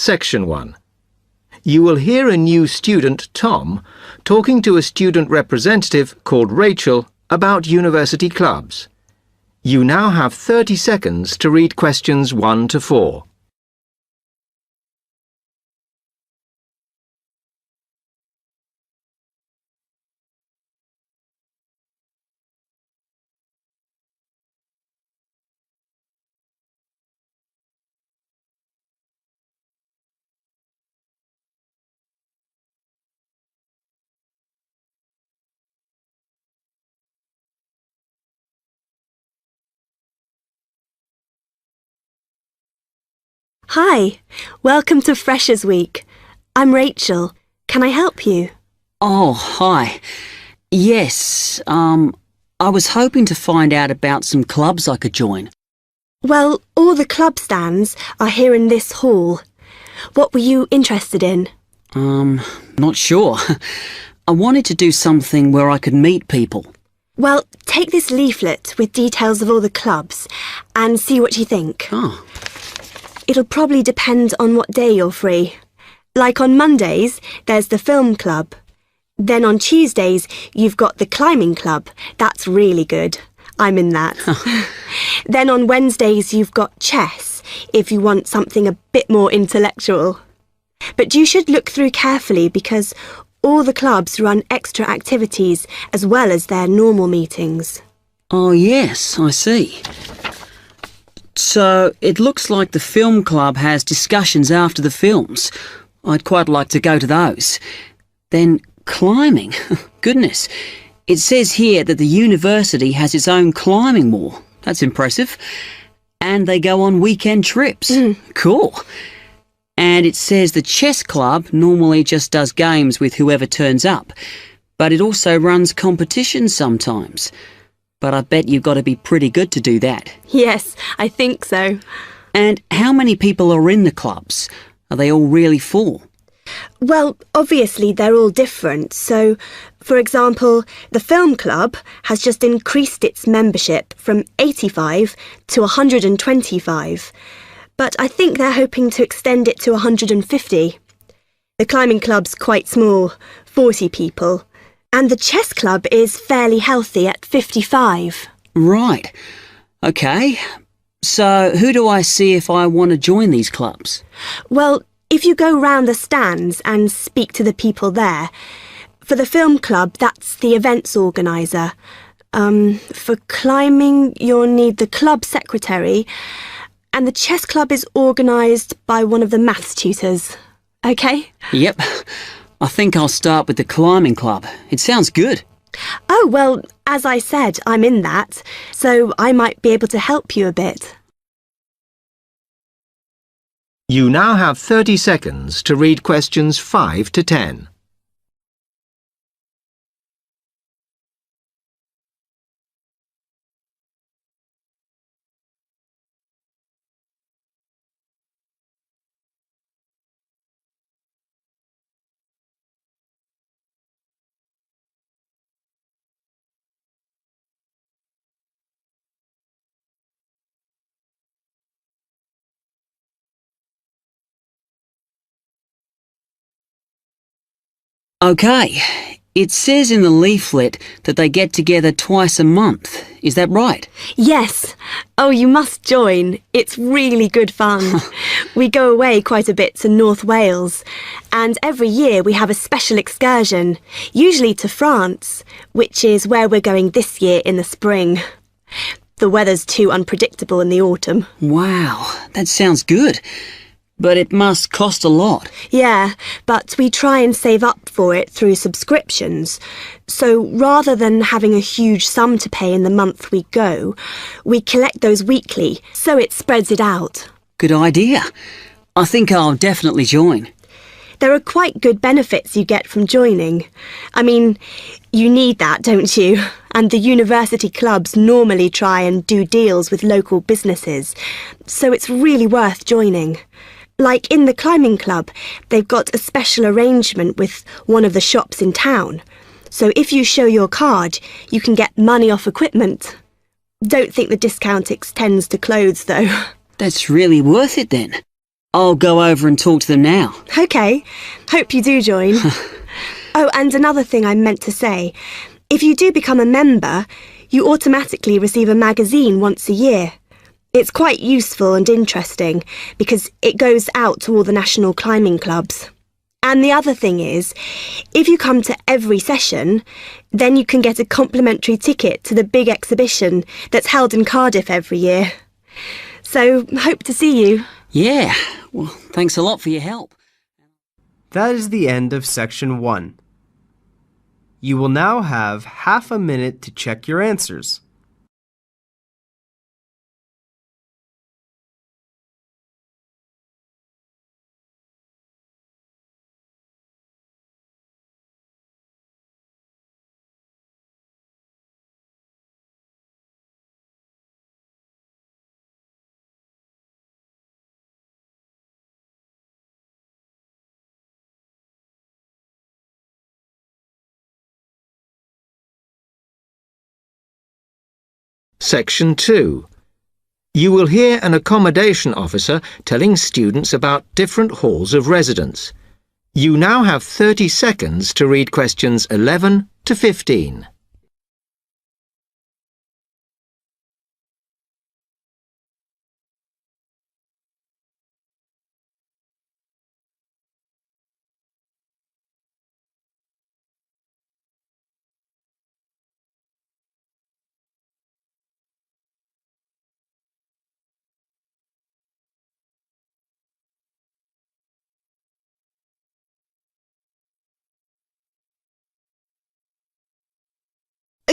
Section 1. You will hear a new student, Tom, talking to a student representative called Rachel about university clubs. You now have 30 seconds to read questions 1 to 4. Hi, welcome to Freshers Week. I'm Rachel. Can I help you? Oh, hi. Yes, I was hoping to find out about some clubs I could join. Well, all the club stands are here in this hall. What were you interested in? Not sure. I wanted to do something where I could meet people. Well, take this leaflet with details of all the clubs and see what you think. Oh. It'll probably depend on what day you're free. Like on Mondays, there's the film club. Then on Tuesdays, you've got the climbing club. That's really good. I'm in that. Then on Wednesdays, you've got chess, if you want something a bit more intellectual. But you should look through carefully because all the clubs run extra activities as well as their normal meetings. Oh, yes, I see. So it looks like the film club has discussions after the films. I'd quite like to go to those. Then climbing. Goodness. It says here that the university has its own climbing wall. That's impressive. And they go on weekend trips. Cool. And it says the chess club normally just does games with whoever turns up. But it also runs competitions sometimes. But I bet you've got to be pretty good to do that. Yes, I think so. And how many people are in the clubs? Are they all really full? Well, obviously they're all different. So, for example, the film club has just increased its membership from 85 to 125. But I think they're hoping to extend it to 150. The climbing club's quite small, 40 people. And the chess club is fairly healthy at 55. Right. OK. So who do I see if I want to join these clubs? Well, if you go round the stands and speak to the people there, for the film club, that's the events organiser. For climbing, you'll need the club secretary. And the chess club is organised by one of the maths tutors. OK? Yep. I think I'll start with the climbing club. It sounds good. Oh, well, as I said, I'm in that, so I might be able to help you a bit. You now have 30 seconds to read questions 5 to 10. OK. It says in the leaflet that they get together twice a month. Is that right? Yes. Oh, you must join. It's really good fun. We go away quite a bit to North Wales. And every year we have a special excursion, usually to France, which is where we're going this year in the spring. The weather's too unpredictable in the autumn. Wow, that sounds good. But it must cost a lot. Yeah, but we try and save up for it through subscriptions. So rather than having a huge sum to pay in the month we go, we collect those weekly, so it spreads it out. Good idea. I think I'll definitely join. There are quite good benefits you get from joining. I mean, you need that, don't you? And the university clubs normally try and do deals with local businesses, so it's really worth joining. Like in the climbing club, they've got a special arrangement with one of the shops in town. So if you show your card, you can get money off equipment. Don't think the discount extends to clothes, though. That's really worth it then. I'll go over and talk to them now. OK. Hope you do join. Oh, and another thing I meant to say. If you do become a member, you automatically receive a magazine once a year. It's quite useful and interesting because it goes out to all the national climbing clubs. And the other thing is, if you come to every session, then you can get a complimentary ticket to the big exhibition that's held in Cardiff every year. So, hope to see you. Yeah, well, thanks a lot for your help. That is the end of section 1. You will now have half a minute to check your answers. Section 2. You will hear an accommodation officer telling students about different halls of residence. You now have 30 seconds to read questions 11 to 15.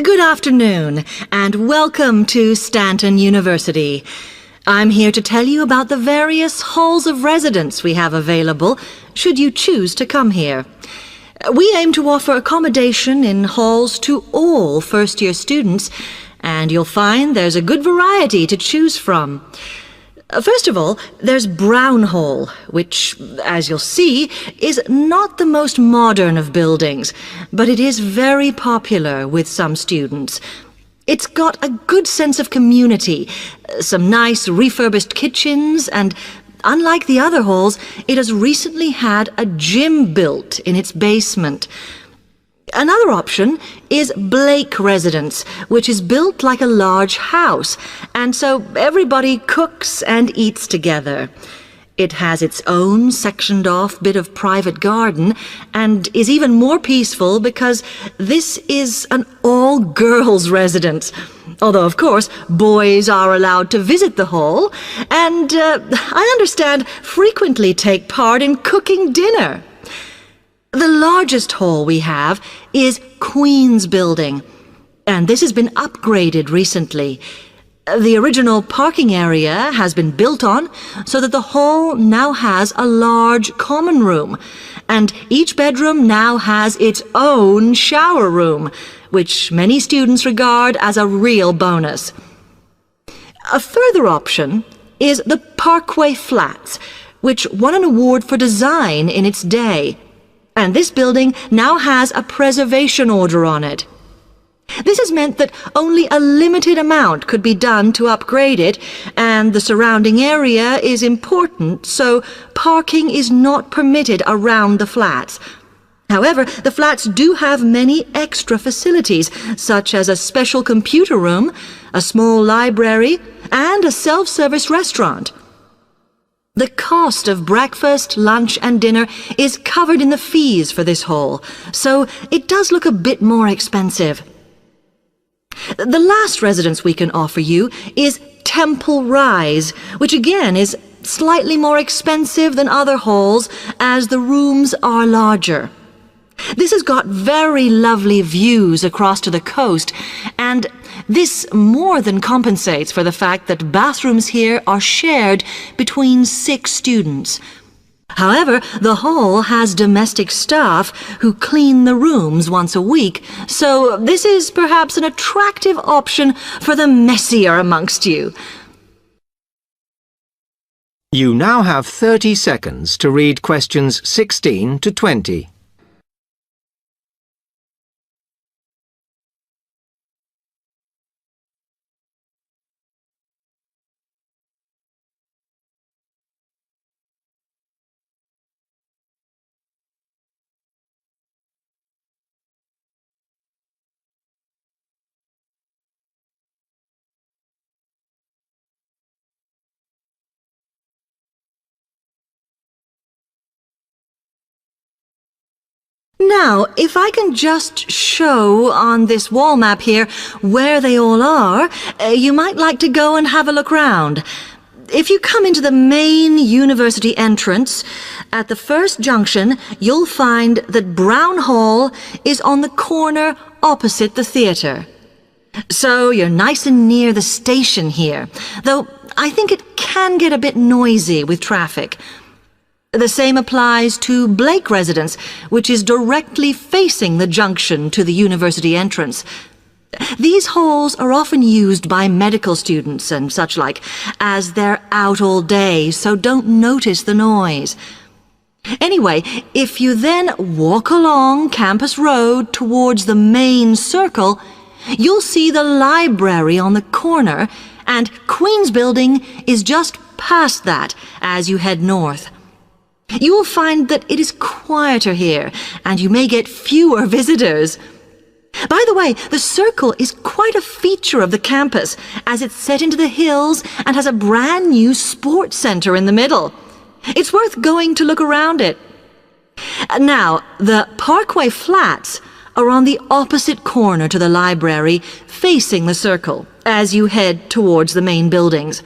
Good afternoon, and welcome to Stanton University. I'm here to tell you about the various halls of residence we have available, should you choose to come here. We aim to offer accommodation in halls to all first-year students, and you'll find there's a good variety to choose from. First of all, there's Brown Hall, which, as you'll see, is not the most modern of buildings, but it is very popular with some students. It's got a good sense of community, some nice refurbished kitchens, and unlike the other halls, it has recently had a gym built in its basement. Another option is Blake Residence, which is built like a large house, and so everybody cooks and eats together. It has its own sectioned-off bit of private garden and is even more peaceful because this is an all-girls residence. Although, of course, boys are allowed to visit the hall and, I understand, frequently take part in cooking dinner. The largest hall we have is Queen's Building, and this has been upgraded recently. The original parking area has been built on so that the hall now has a large common room, and each bedroom now has its own shower room, which many students regard as a real bonus. A further option is the Parkway Flats, which won an award for design in its day. And this building now has a preservation order on it. This has meant that only a limited amount could be done to upgrade it, and the surrounding area is important, so parking is not permitted around the flats. However, the flats do have many extra facilities, such as a special computer room, a small library, and a self-service restaurant. The cost of breakfast, lunch, and dinner is covered in the fees for this hall, so it does look a bit more expensive. The last residence we can offer you is Temple Rise, which again is slightly more expensive than other halls as the rooms are larger. This has got very lovely views across to the coast, and this more than compensates for the fact that bathrooms here are shared between 6 students. However, the hall has domestic staff who clean the rooms once a week, so this is perhaps an attractive option for the messier amongst you. You now have 30 seconds to read questions 16 to 20. Now, if I can just show on this wall map here where they all are, you might like to go and have a look round. If you come into the main university entrance, at the first junction, you'll find that Brown Hall is on the corner opposite the theatre. So you're nice and near the station here, though I think it can get a bit noisy with traffic. The same applies to Blake Residence, which is directly facing the junction to the university entrance. These halls are often used by medical students and such like, as they're out all day, so don't notice the noise. Anyway, if you then walk along Campus Road towards the main circle, you'll see the library on the corner, and Queen's Building is just past that as you head north. You will find that it is quieter here, and you may get fewer visitors. By the way, the circle is quite a feature of the campus, as it's set into the hills and has a brand new sports center in the middle. It's worth going to look around it. Now, the Parkway Flats are on the opposite corner to the library, facing the circle, as you head towards the main buildings.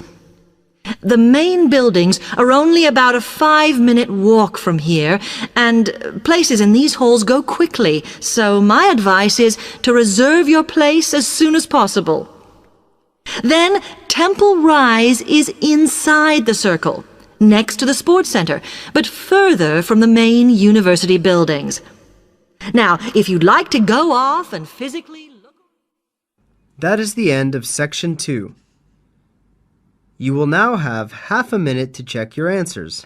The main buildings are only about a 5-minute walk from here, and places in these halls go quickly, so my advice is to reserve your place as soon as possible. Then Temple Rise is inside the circle, next to the sports center, but further from the main university buildings. Now, if you'd like to go off and physically look... That is the end of Section 2. You will now have half a minute to check your answers.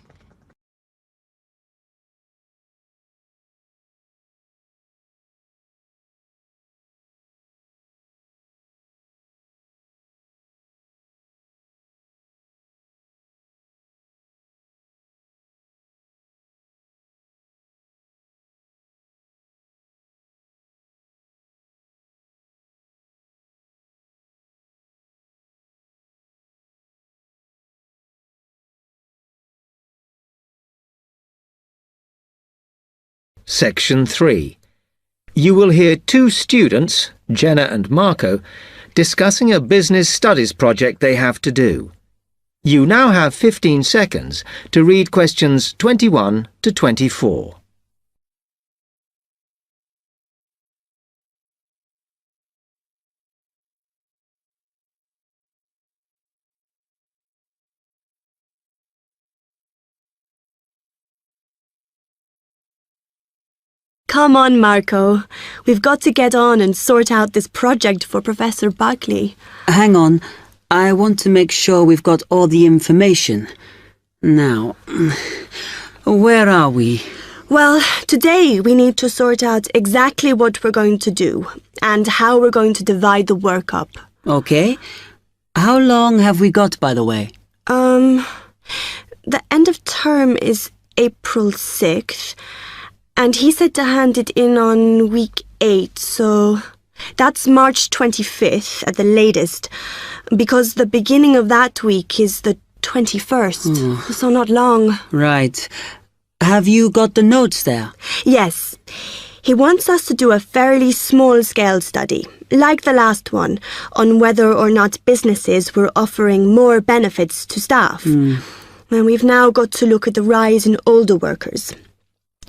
Section 3. You will hear two students, Jenna and Marco, discussing a business studies project they have to do. You now have 15 seconds to read questions 21 to 24. Come on, Marco. We've got to get on and sort out this project for Professor Buckley. Hang on. I want to make sure we've got all the information. Now, where are we? Well, today we need to sort out exactly what we're going to do and how we're going to divide the work up. Okay. How long have we got, by the way? The end of term is April 6th. And he said to hand it in on week 8, so that's March 25th at the latest, because the beginning of that week is the 21st, so not long. Right. Have you got the notes there? Yes. He wants us to do a fairly small-scale study, like the last one, on whether or not businesses were offering more benefits to staff. And we've now got to look at the rise in older workers.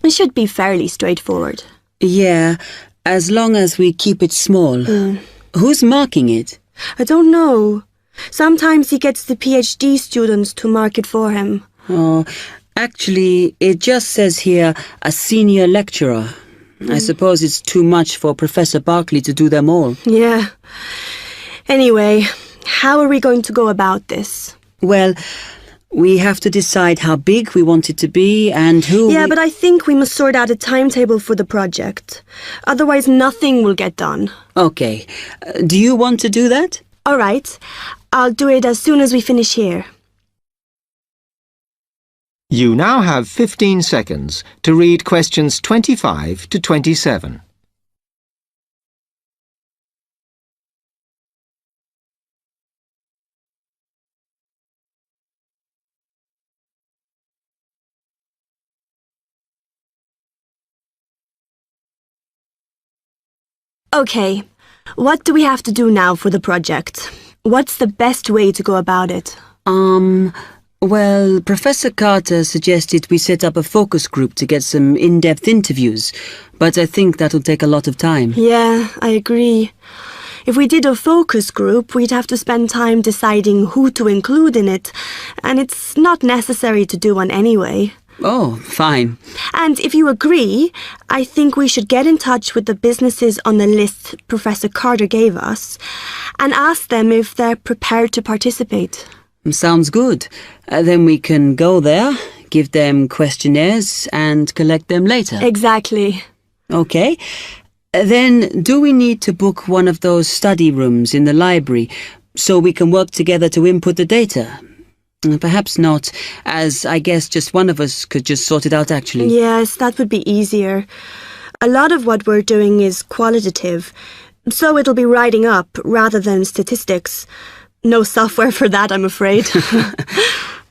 It should be fairly straightforward. Yeah, as long as we keep it small. Who's marking it? I don't know. Sometimes he gets the PhD students to mark it for him. Oh, actually, it just says here, a senior lecturer. I suppose it's too much for Professor Barkley to do them all. Yeah. Anyway, how are we going to go about this? Well, we have to decide how big we want it to be and who... Yeah, but I think we must sort out a timetable for the project. Otherwise, nothing will get done. Okay. Do you want to do that? All right. I'll do it as soon as we finish here. You now have 15 seconds to read questions 25 to 27. Okay, what do we have to do now for the project? What's the best way to go about it? Well, Professor Carter suggested we set up a focus group to get some in-depth interviews, but I think that'll take a lot of time. Yeah, I agree. If we did a focus group, we'd have to spend time deciding who to include in it, and it's not necessary to do one anyway. Oh, fine. And if you agree, I think we should get in touch with the businesses on the list Professor Carter gave us and ask them if they're prepared to participate. Sounds good. Then we can go there, give them questionnaires, and collect them later. Exactly. Okay. Then, do we need to book one of those study rooms in the library so we can work together to input the data? Perhaps not, as I guess just one of us could just sort it out actually. Yes, that would be easier. A lot of what we're doing is qualitative, so it'll be writing up rather than statistics. No software for that, I'm afraid.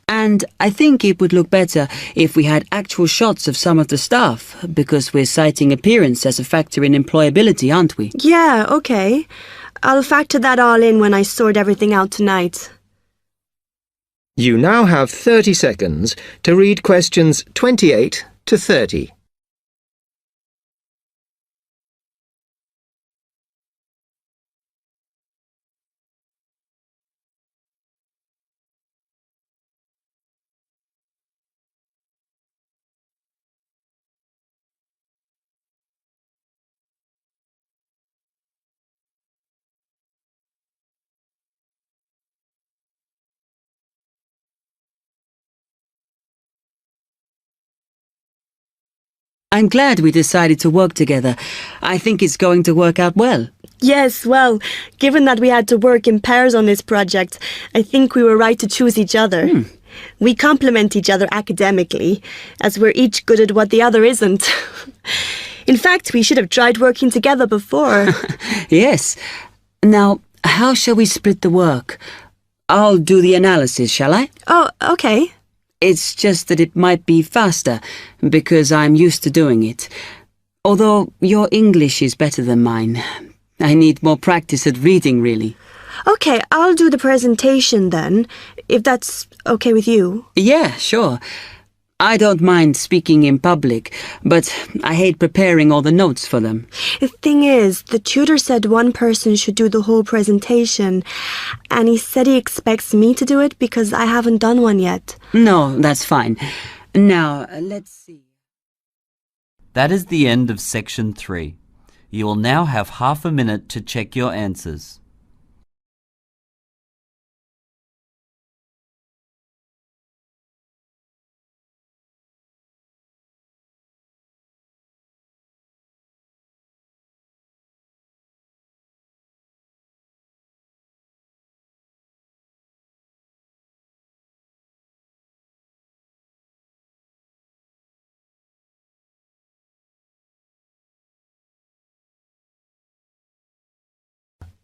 And I think it would look better if we had actual shots of some of the staff, because we're citing appearance as a factor in employability, aren't we? Yeah, okay. I'll factor that all in when I sort everything out tonight. You now have 30 seconds to read questions 28 to 30. I'm glad we decided to work together. I think it's going to work out well. Yes, well, given that we had to work in pairs on this project, I think we were right to choose each other. We complement each other academically, as we're each good at what the other isn't. In fact, we should have tried working together before. Yes. Now, how shall we split the work? I'll do the analysis, shall I? Oh, okay. It's just that it might be faster, because I'm used to doing it. Although your English is better than mine. I need more practice at reading, really. Okay, I'll do the presentation then, if that's okay with you. Yeah, sure. I don't mind speaking in public, but I hate preparing all the notes for them. The thing is, the tutor said one person should do the whole presentation, and he said he expects me to do it because I haven't done one yet. No, that's fine. Now, let's see. That is the end of section 3. You will now have half a minute to check your answers.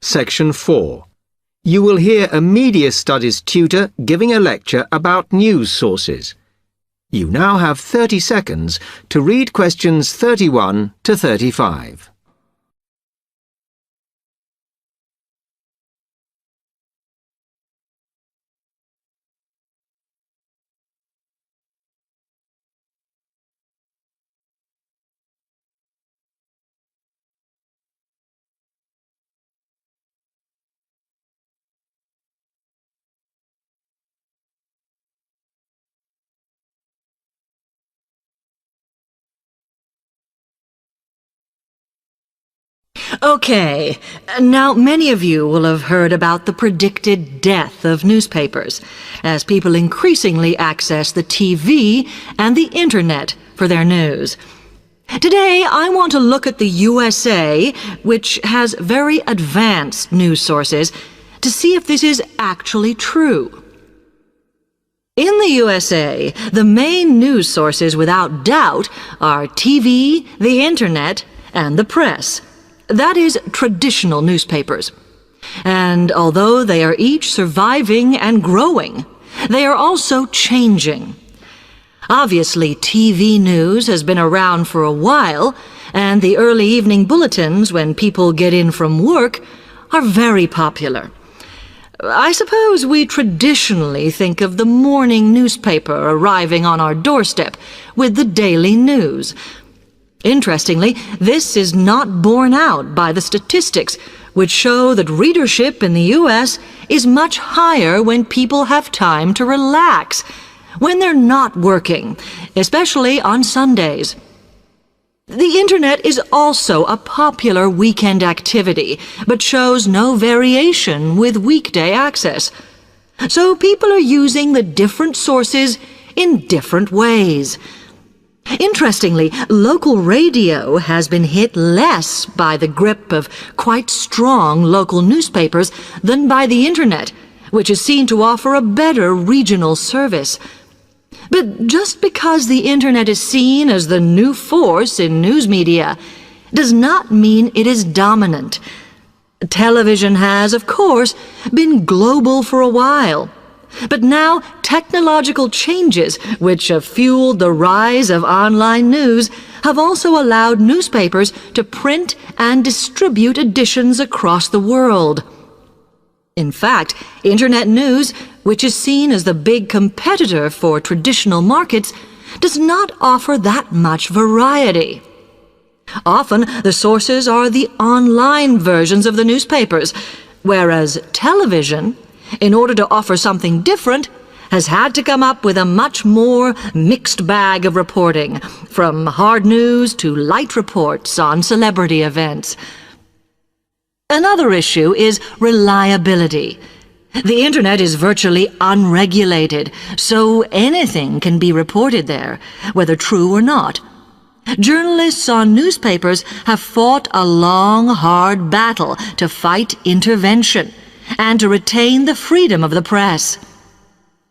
Section 4. You will hear a media studies tutor giving a lecture about news sources. You now have 30 seconds to read questions 31 to 35. Okay, now many of you will have heard about the predicted death of newspapers, as people increasingly access the TV and the internet for their news. Today, I want to look at the USA, which has very advanced news sources, to see if this is actually true. In the USA, the main news sources without doubt are TV, the internet, and the press. That is, traditional newspapers. And although they are each surviving and growing, they are also changing. Obviously, TV news has been around for a while, and the early evening bulletins when people get in from work are very popular. I suppose we traditionally think of the morning newspaper arriving on our doorstep with the daily news. Interestingly, this is not borne out by the statistics, which show that readership in the U.S. is much higher when people have time to relax, when they're not working, especially on Sundays. The Internet is also a popular weekend activity, but shows no variation with weekday access. So people are using the different sources in different ways. Interestingly, local radio has been hit less by the grip of quite strong local newspapers than by the Internet, which is seen to offer a better regional service. But just because the Internet is seen as the new force in news media does not mean it is dominant. Television has, of course, been global for a while. But now technological changes, which have fueled the rise of online news, have also allowed newspapers to print and distribute editions across the world. In fact, Internet news, which is seen as the big competitor for traditional markets, does not offer that much variety. Often, the sources are the online versions of the newspapers, whereas television, in order to offer something different, has had to come up with a much more mixed bag of reporting, from hard news to light reports on celebrity events. Another issue is reliability. The Internet is virtually unregulated, so anything can be reported there, whether true or not. Journalists on newspapers have fought a long, hard battle to fight intervention and to retain the freedom of the press.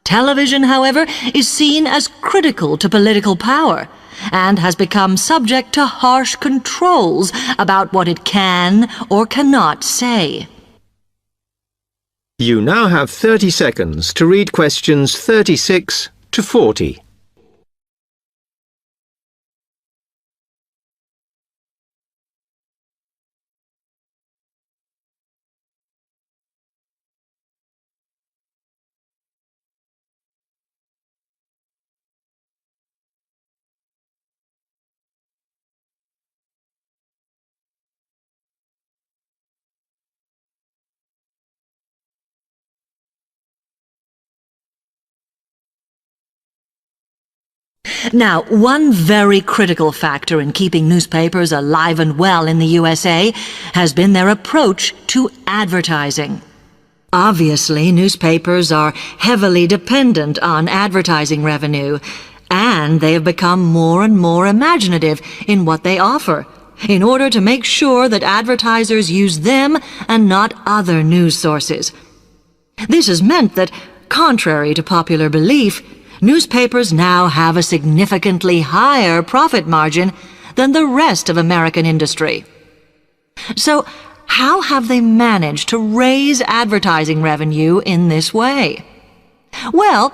Television, however, is seen as critical to political power and has become subject to harsh controls about what it can or cannot say. You now have 30 seconds to read questions 36 to 40. Now, one very critical factor in keeping newspapers alive and well in the USA has been their approach to advertising. Obviously, newspapers are heavily dependent on advertising revenue, and they have become more and more imaginative in what they offer, in order to make sure that advertisers use them and not other news sources. This has meant that, contrary to popular belief, newspapers now have a significantly higher profit margin than the rest of American industry. So, how have they managed to raise advertising revenue in this way? Well,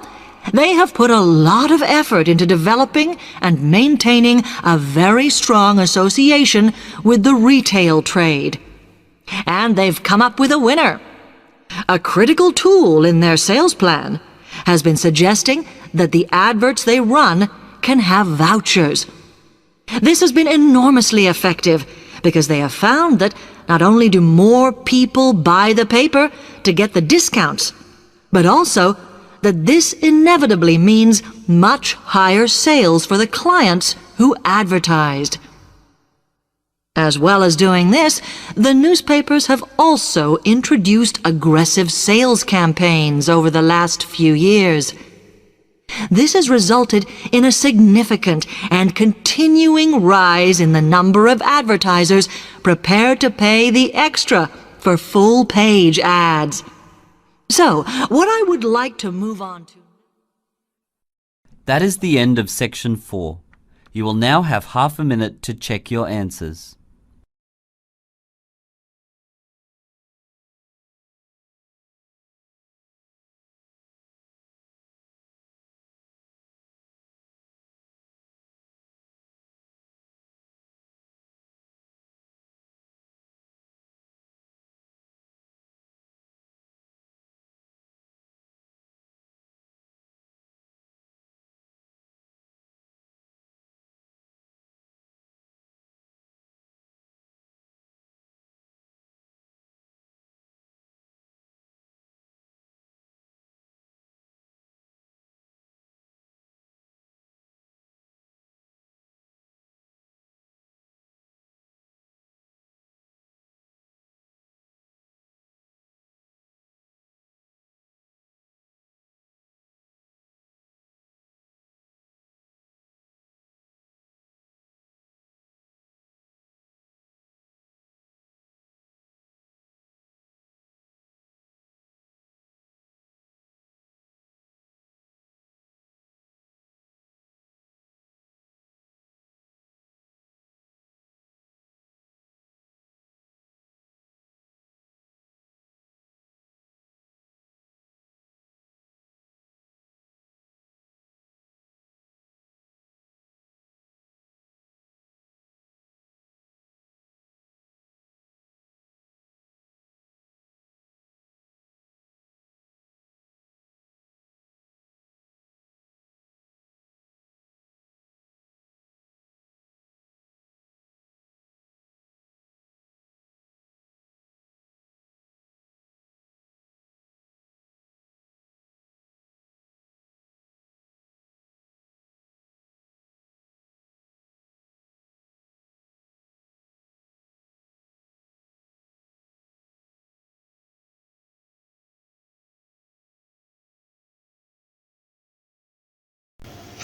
they have put a lot of effort into developing and maintaining a very strong association with the retail trade. And they've come up with a winner. A critical tool in their sales plan has been suggesting that the adverts they run can have vouchers. This has been enormously effective because they have found that not only do more people buy the paper to get the discounts, but also that this inevitably means much higher sales for the clients who advertised. As well as doing this, the newspapers have also introduced aggressive sales campaigns over the last few years. This has resulted in a significant and continuing rise in the number of advertisers prepared to pay the extra for full-page ads. So, what I would like to move on to... That is the end of section 4. You will now have half a minute to check your answers.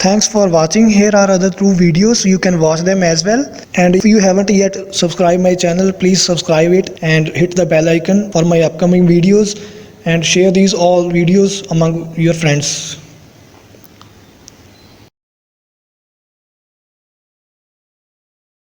Thanks for watching. Here are other 2 videos. You can watch them as well. And if you haven't yet subscribed my channel, please subscribe it and hit the bell icon for my upcoming videos, and share these all videos among your friends.